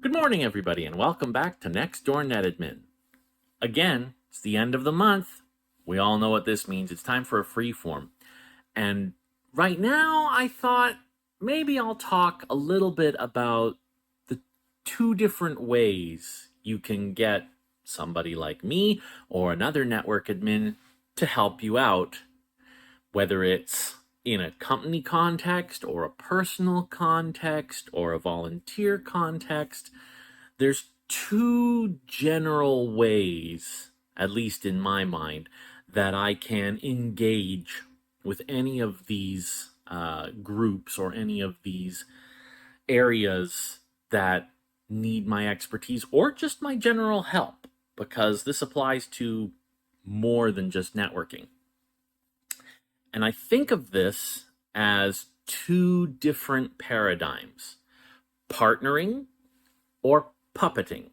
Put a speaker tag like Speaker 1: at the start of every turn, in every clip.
Speaker 1: Good morning, everybody, and welcome back to Next Door Net Admin. Again, it's the end of the month. We all know what this means. It's time for a freeform. And right now, I thought maybe I'll talk a little bit about the two different ways you can get somebody like me or another network admin to help you out, whether it's in a company context or a personal context or a volunteer context. There's two general ways, at least in my mind, that I can engage with any of these groups or any of these areas that need my expertise or just my general help, because this applies to more than just networking. And I think of this as two different paradigms: partnering or puppeting.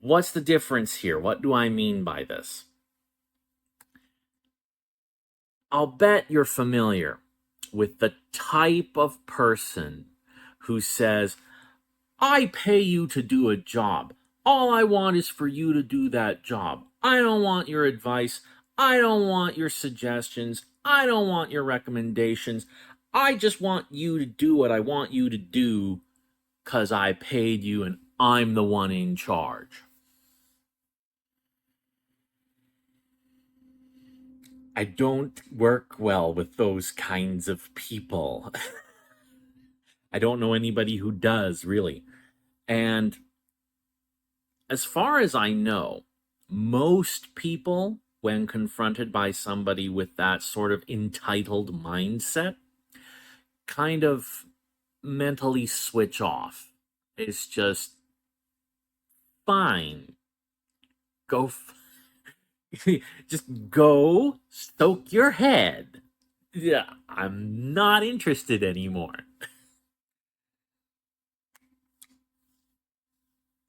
Speaker 1: What's the difference here? What do I mean by this? I'll bet you're familiar with the type of person who says, I pay you to do a job. All I want is for you to do that job. I don't want your advice. I don't want your suggestions. I don't want your recommendations. I just want you to do what I want you to do because I paid you and I'm the one in charge. I don't work well with those kinds of people. I don't know anybody who does, really. And as far as I know, most people, when confronted by somebody with that sort of entitled mindset, kind of mentally switch off. It's just fine. Just go soak your head. Yeah, I'm not interested anymore.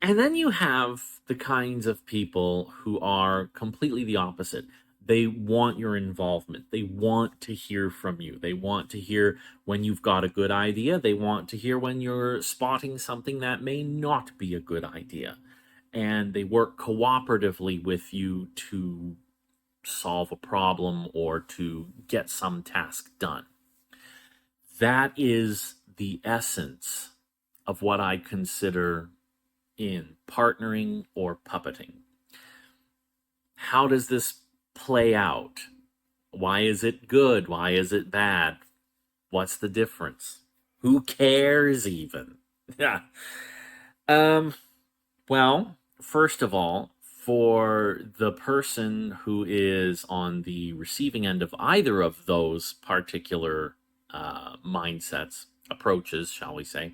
Speaker 1: And then you have the kinds of people who are completely the opposite. They want your involvement. They want to hear from you. They want to hear when you've got a good idea. They want to hear when you're spotting something that may not be a good idea. And they work cooperatively with you to solve a problem or to get some task done. That is the essence of what I consider in partnering or puppeting. How does this play out? Why is it good? Why is it bad? What's the difference? Who cares even? Yeah. Um, well, first of all, for the person who is on the receiving end of either of those particular mindsets, approaches, shall we say,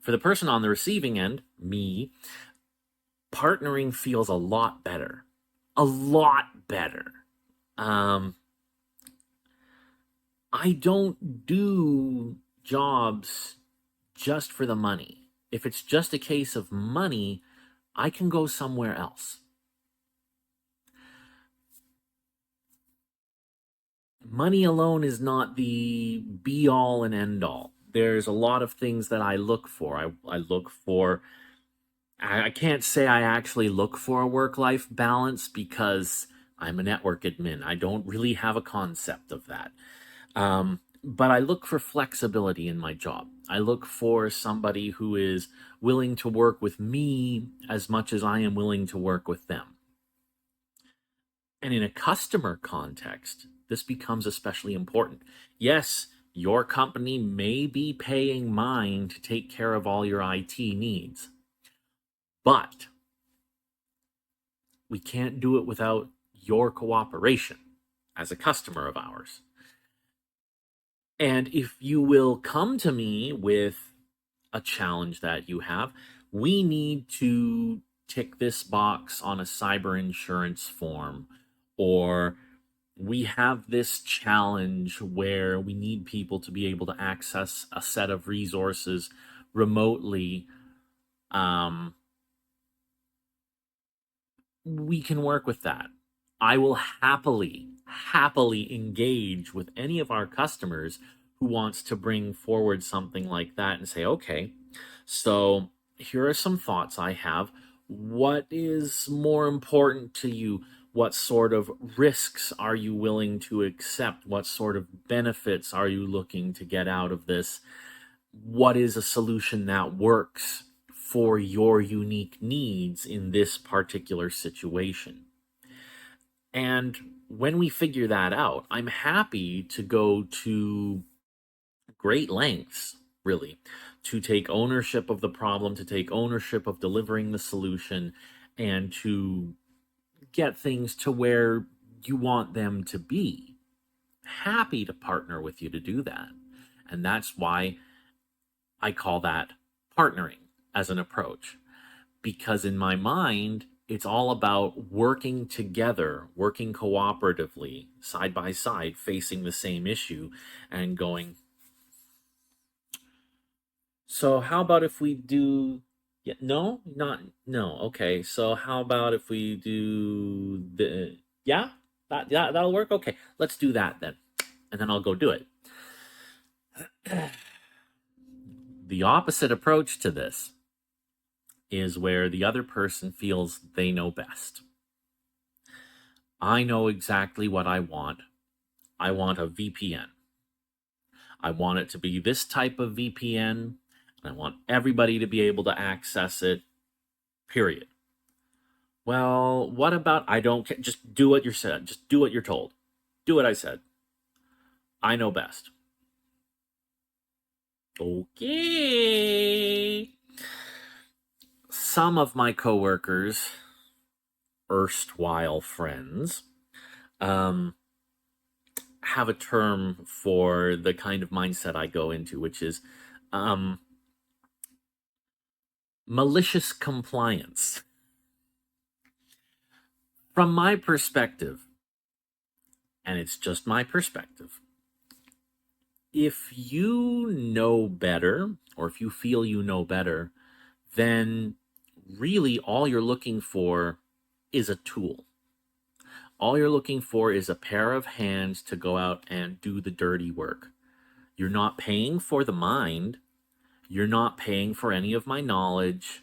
Speaker 1: for the person on the receiving end, me, partnering feels a lot better. A lot better. I don't do jobs just for the money. If it's just a case of money, I can go somewhere else. Money alone is not the be all and end all. There's a lot of things that I look for. I look for, I can't say I actually look for a work life balance because I'm a network admin. I don't really have a concept of that. But I look for flexibility in my job. I look for somebody who is willing to work with me as much as I am willing to work with them. And in a customer context, this becomes especially important. Yes, your company may be paying mine to take care of all your IT needs, but we can't do it without your cooperation as a customer of ours. And if you will come to me with a challenge that you have, we need to tick this box on a cyber insurance form, or we have this challenge where we need people to be able to access a set of resources remotely. We can work with that. I will happily engage with any of our customers who wants to bring forward something like that and say, okay, So, here are some thoughts I have. What is more important to you? What sort of risks are you willing to accept? What sort of benefits are you looking to get out of this? What is a solution that works for your unique needs in this particular situation? And when we figure that out, I'm happy to go to great lengths, really, to take ownership of the problem, to take ownership of delivering the solution, and to get things to where you want them to be. Happy to partner with you to do that. And that's why I call that partnering as an approach. Because in my mind, it's all about working together, working cooperatively, side by side, facing the same issue and going, so how about if we do, yeah, no, not, no. Okay. So how about if we do yeah, that'll work. Okay. Let's do that then. And then I'll go do it. The opposite approach to this is where the other person feels they know best. I know exactly what I want. I want a VPN. I want it to be this type of VPN. And I want everybody to be able to access it, period. Well, what about I don't care? Just do what you're said. Just do what you're told. Do what I said. I know best. Okay. Some of my coworkers, erstwhile friends, have a term for the kind of mindset I go into, which is malicious compliance. From my perspective, and it's just my perspective, if you know better, or if you feel you know better, then really all you're looking for is a tool. All you're looking for is a pair of hands to go out and do the dirty work. You're not paying for the mind. You're not paying for any of my knowledge.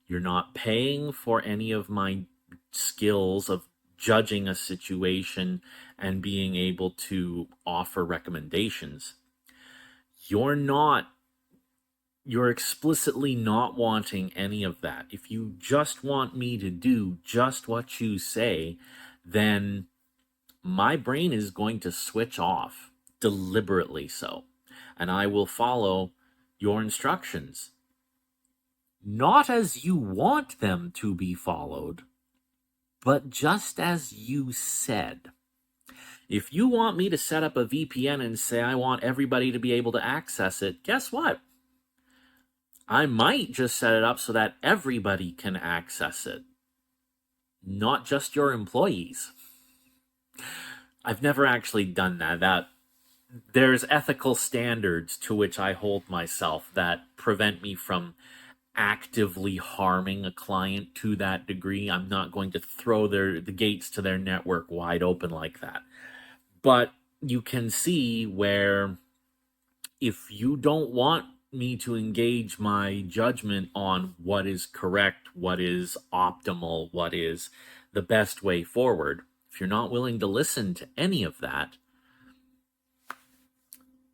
Speaker 1: You're not paying for any of my skills of judging a situation and being able to offer recommendations. You're explicitly not wanting any of that. If you just want me to do just what you say, then my brain is going to switch off, deliberately so, and I will follow your instructions. Not as you want them to be followed, but just as you said. If you want me to set up a VPN and say I want everybody to be able to access it, guess what? I might just set it up so that everybody can access it, not just your employees. I've never actually done that. There's ethical standards to which I hold myself that prevent me from actively harming a client to that degree. I'm not going to throw the gates to their network wide open like that. But you can see where if you don't want me to engage my judgment on what is correct, what is optimal, what is the best way forward, if you're not willing to listen to any of that,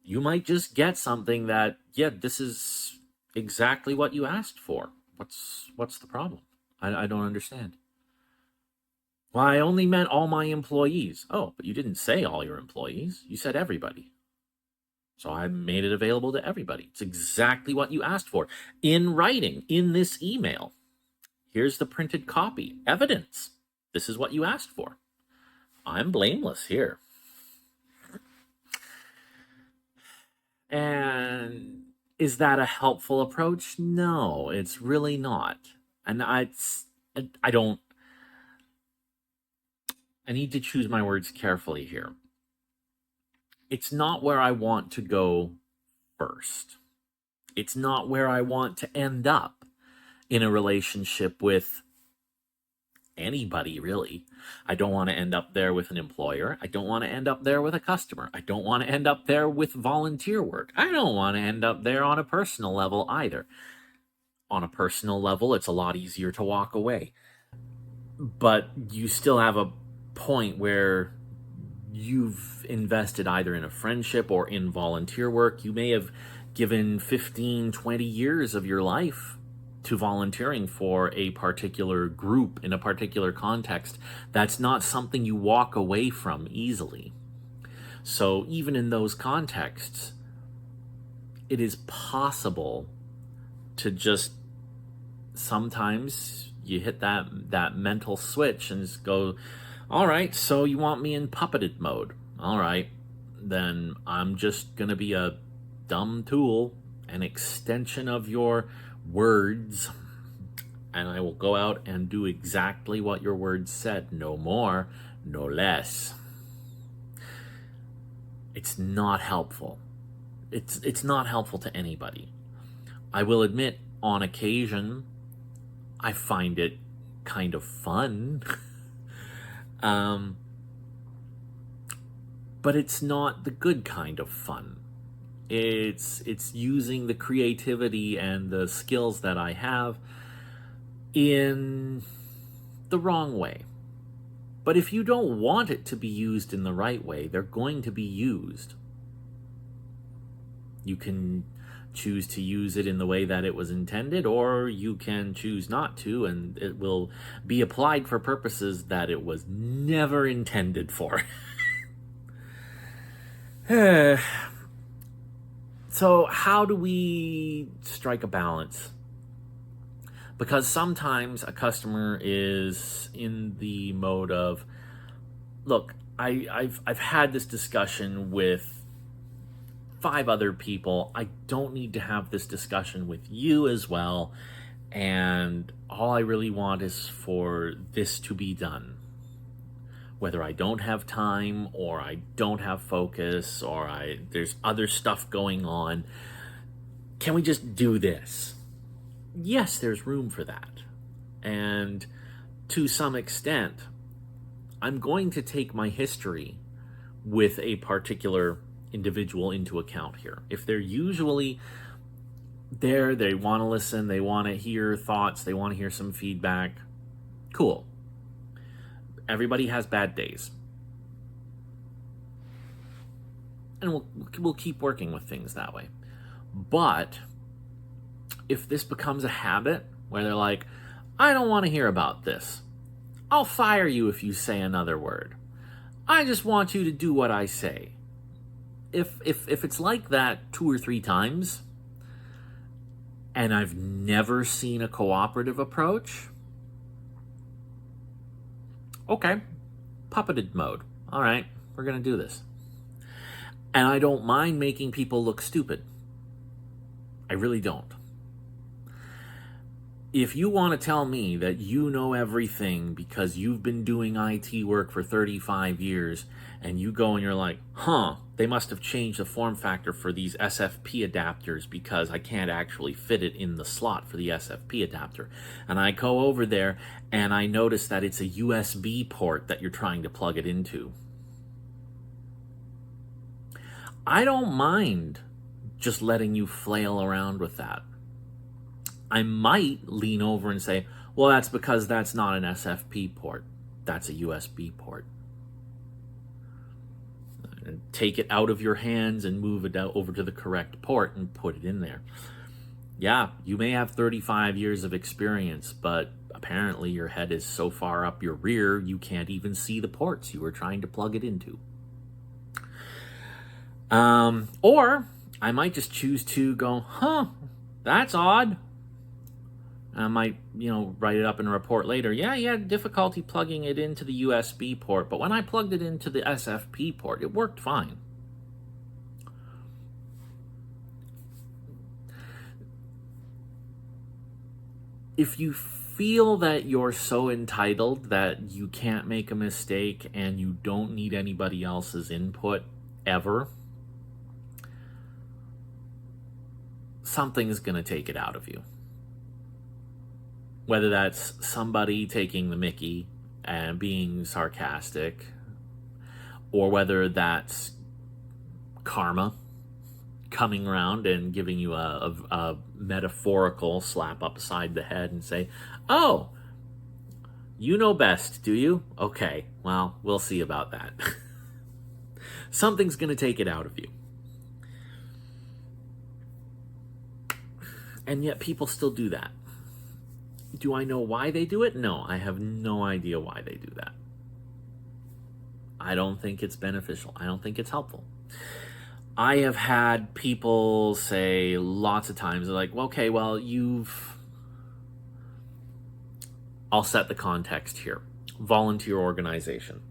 Speaker 1: you might just get something that, yeah, this is exactly what you asked for. What's the problem? I don't understand. Well, I only meant all my employees. Oh, but you didn't say all your employees. You said everybody. So I made it available to everybody. It's exactly what you asked for. In writing, in this email. Here's the printed copy. Evidence. This is what you asked for. I'm blameless here. And is that a helpful approach? No, it's really not. And I need to choose my words carefully here. It's not where I want to go first. It's not where I want to end up in a relationship with anybody, really. I don't want to end up there with an employer. I don't want to end up there with a customer. I don't want to end up there with volunteer work. I don't want to end up there on a personal level either. On a personal level, it's a lot easier to walk away. But you still have a point where you've invested either in a friendship or in volunteer work. You may have given 15, 20 years of your life to volunteering for a particular group in a particular context. That's not something you walk away from easily. So even in those contexts, it is possible to just sometimes you hit that mental switch and just go, all right, so you want me in puppeted mode. All right, then I'm just going to be a dumb tool, an extension of your words, and I will go out and do exactly what your words said, no more, no less. It's not helpful. It's not helpful to anybody. I will admit, on occasion, I find it kind of fun. But it's not the good kind of fun. It's using the creativity and the skills that I have in the wrong way. But if you don't want it to be used in the right way, they're going to be used. You can choose to use it in the way that it was intended, or you can choose not to, and it will be applied for purposes that it was never intended for. So how do we strike a balance? Because sometimes a customer is in the mode of, look, I've had this discussion with 5 other people. I don't need to have this discussion with you as well. And all I really want is for this to be done. Whether I don't have time or I don't have focus or there's other stuff going on. Can we just do this? Yes, there's room for that. And to some extent, I'm going to take my history with a particular individual into account here. If they're usually there, they want to listen, they want to hear thoughts, they want to hear some feedback, cool. Everybody has bad days. And we'll keep working with things that way. But if this becomes a habit where they're like, I don't want to hear about this. I'll fire you if you say another word. I just want you to do what I say. If it's like that 2 or 3 times, and I've never seen a cooperative approach, okay, puppeted mode. All right, we're going to do this. And I don't mind making people look stupid. I really don't. If you want to tell me that you know everything because you've been doing IT work for 35 years, and you go and you're like, they must have changed the form factor for these SFP adapters because I can't actually fit it in the slot for the SFP adapter. And I go over there and I notice that it's a USB port that you're trying to plug it into. I don't mind just letting you flail around with that. I might lean over and say, well, that's because that's not an SFP port. That's a USB port. And take it out of your hands and move it over to the correct port and put it in there. Yeah, you may have 35 years of experience, but apparently your head is so far up your rear, you can't even see the ports you were trying to plug it into. Or I might just choose to go, that's odd. I might, write it up in a report later. Yeah, you had difficulty plugging it into the USB port, but when I plugged it into the SFP port, it worked fine. If you feel that you're so entitled that you can't make a mistake and you don't need anybody else's input ever, something's going to take it out of you. whether that's somebody taking the mickey and being sarcastic, or whether that's karma coming around and giving you a metaphorical slap upside the head and say, oh, you know best, do you? Okay, well, we'll see about that. Something's going to take it out of you. And yet people still do that. Do I know why they do it? No, I have no idea why they do that. I don't think it's beneficial. I don't think it's helpful. I have had people say lots of times, they're like, well, okay, well, I'll set the context here. Volunteer organization.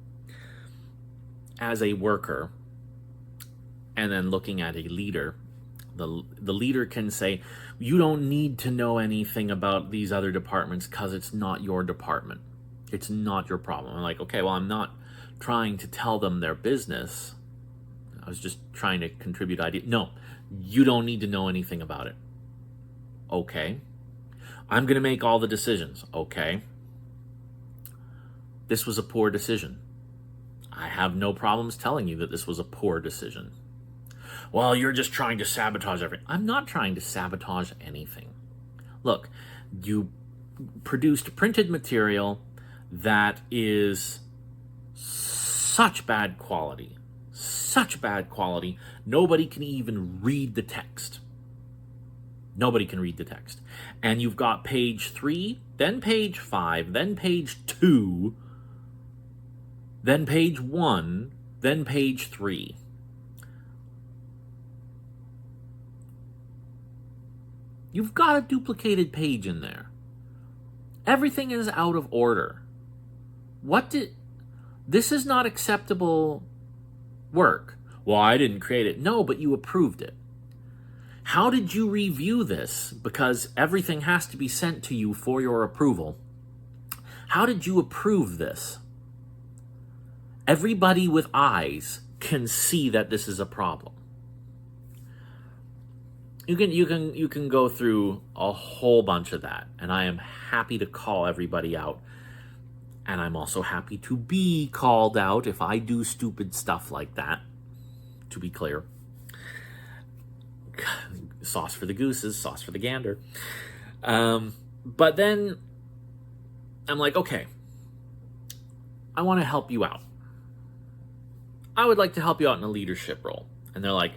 Speaker 1: As a worker, and then looking at a leader, the leader can say, you don't need to know anything about these other departments because it's not your department. It's not your problem. I'm like, okay, well, I'm not trying to tell them their business. I was just trying to contribute ideas. No, you don't need to know anything about it. Okay. I'm going to make all the decisions. Okay. This was a poor decision. I have no problems telling you that this was a poor decision. Well, you're just trying to sabotage everything. I'm not trying to sabotage anything. Look, you produced printed material that is such bad quality. Nobody can even read the text. Nobody can read the text. And you've got page 3, then page 5, then page 2, then page 1, then page 3. You've got a duplicated page in there. Everything is out of order. This is not acceptable work. Well, I didn't create it. No, but you approved it. How did you review this? Because everything has to be sent to you for your approval. How did you approve this? Everybody with eyes can see that this is a problem. You can go through a whole bunch of that, and I am happy to call everybody out. And I'm also happy to be called out if I do stupid stuff like that, to be clear. Sauce for the gooses, sauce for the gander. But then I'm like, okay, I want to help you out. I would like to help you out in a leadership role. And they're like,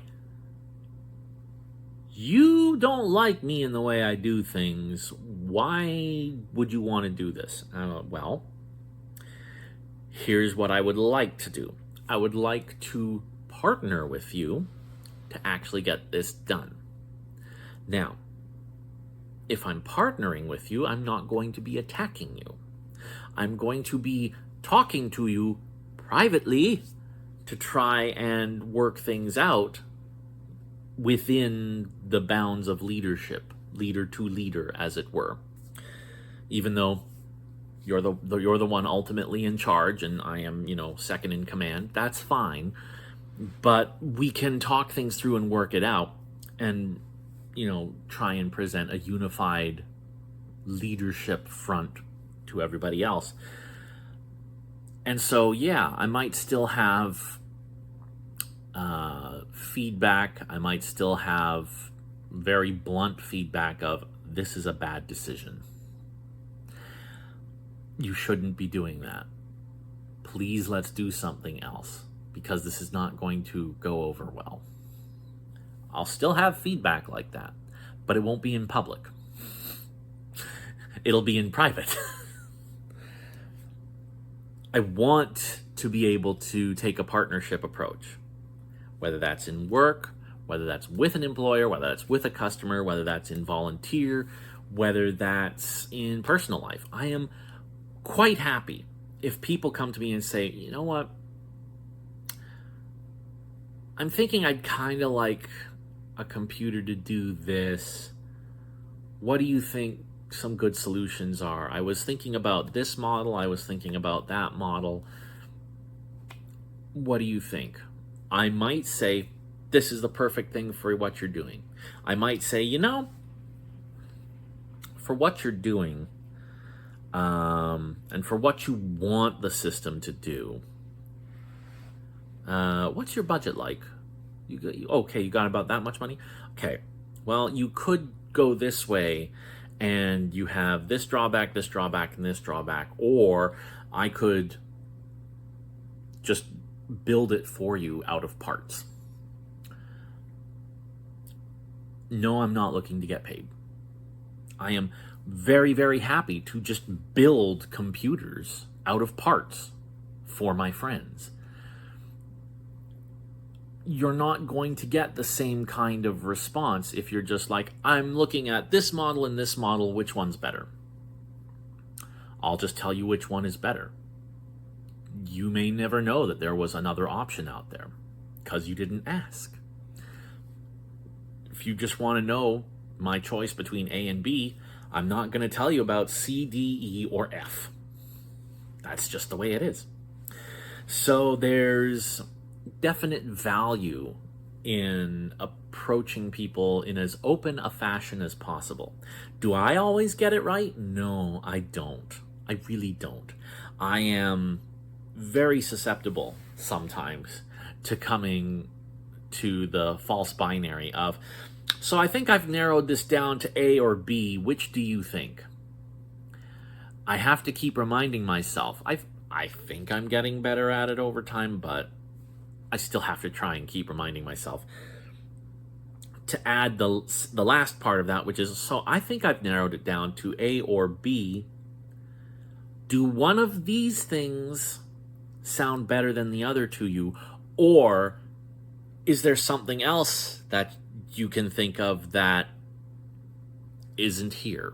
Speaker 1: you don't like me in the way I do things. Why would you want to do this? Well, here's what I would like to do. I would like to partner with you to actually get this done. Now, if I'm partnering with you, I'm not going to be attacking you. I'm going to be talking to you privately to try and work things out within the bounds of leadership, leader to leader, as it were. Even though you're the one ultimately in charge, and I am, second in command. That's fine, but we can talk things through and work it out, and try and present a unified leadership front to everybody else. And so, yeah, I might still have feedback. I might still have very blunt feedback of, this is a bad decision. You shouldn't be doing that. Please, let's do something else, because this is not going to go over well. I'll still have feedback like that, but it won't be in public. It'll be in private. I want to be able to take a partnership approach, whether that's in work, whether that's with an employer, whether that's with a customer, whether that's in volunteer, whether that's in personal life. I am quite happy if people come to me and say, you know what, I'm thinking I'd kind of like a computer to do this. What do you think some good solutions are? I was thinking about this model. I was thinking about that model. What do you think? I might say, this is the perfect thing for what you're doing. I might say, for what you're doing, and for what you want the system to do. What's your budget like? Okay, you got about that much money? Okay, well, you could go this way, and you have this drawback, and this drawback, or I could just build it for you out of parts. No, I'm not looking to get paid. I am very, very happy to just build computers out of parts for my friends. You're not going to get the same kind of response if you're just like, I'm looking at this model and this model, which one's better? I'll just tell you which one is better. You may never know that there was another option out there because you didn't ask. If you just want to know my choice between A and B, I'm not going to tell you about C, D, E, or F. That's just the way it is. So there's definite value in approaching people in as open a fashion as possible. Do I always get it right? No, I don't. I really don't. I am very susceptible sometimes to coming to the false binary of, so I think I've narrowed this down to A or B. Which do you think? I have to keep reminding myself. I think I'm getting better at it over time, but I still have to try and keep reminding myself to add the last part of that, which is, so I think I've narrowed it down to A or B. Do one of these things sound better than the other to you? Or is there something else that you can think of that isn't here?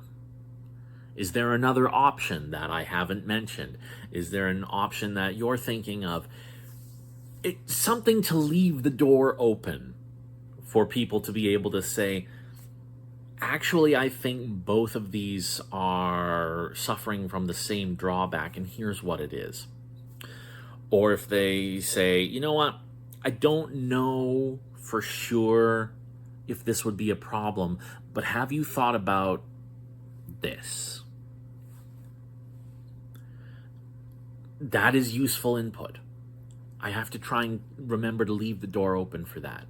Speaker 1: Is there another option that I haven't mentioned? Is there an option that you're thinking of? It's something to leave the door open for people to be able to say, actually, I think both of these are suffering from the same drawback, and here's what it is. Or if they say, you know what, I don't know for sure if this would be a problem, but have you thought about this? That is useful input. I have to try and remember to leave the door open for that.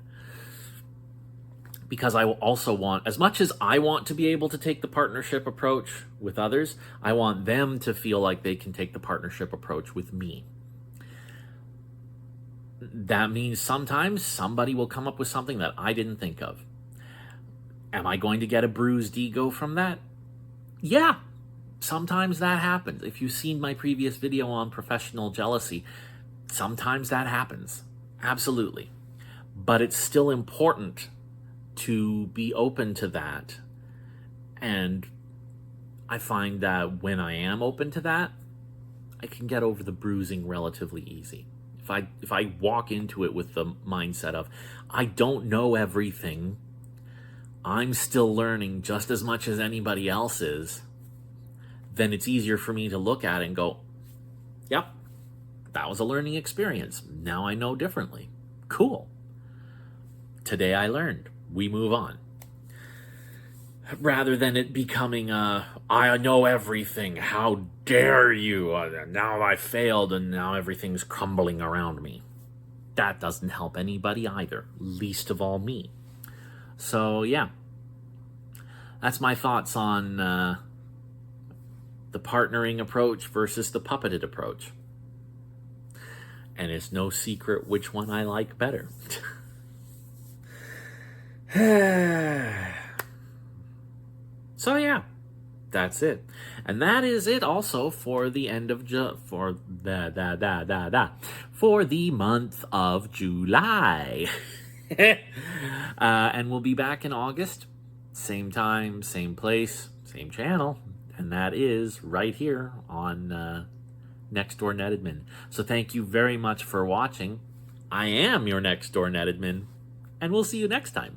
Speaker 1: Because I also want, as much as I want to be able to take the partnership approach with others, I want them to feel like they can take the partnership approach with me. That means sometimes somebody will come up with something that I didn't think of. Am I going to get a bruised ego from that? Yeah, sometimes that happens. If you've seen my previous video on professional jealousy, sometimes that happens. Absolutely. But it's still important to be open to that. And I find that when I am open to that, I can get over the bruising relatively easy. If I walk into it with the mindset of, I don't know everything, I'm still learning just as much as anybody else is, then it's easier for me to look at it and go, yep, that was a learning experience. Now I know differently. Cool. Today I learned. We move on. Rather than it becoming I know everything, how dare you, now I failed and now everything's crumbling around me. That doesn't help anybody either, least of all me. So yeah, that's my thoughts on the partnering approach versus the puppeted approach. And it's no secret which one I like better. So yeah, that's it, and that is it. Also for the end of for the month of July, and we'll be back in August, same time, same place, same channel, and that is right here on Next Door Net Admin. So thank you very much for watching. I am your Next Door Net Admin, and we'll see you next time.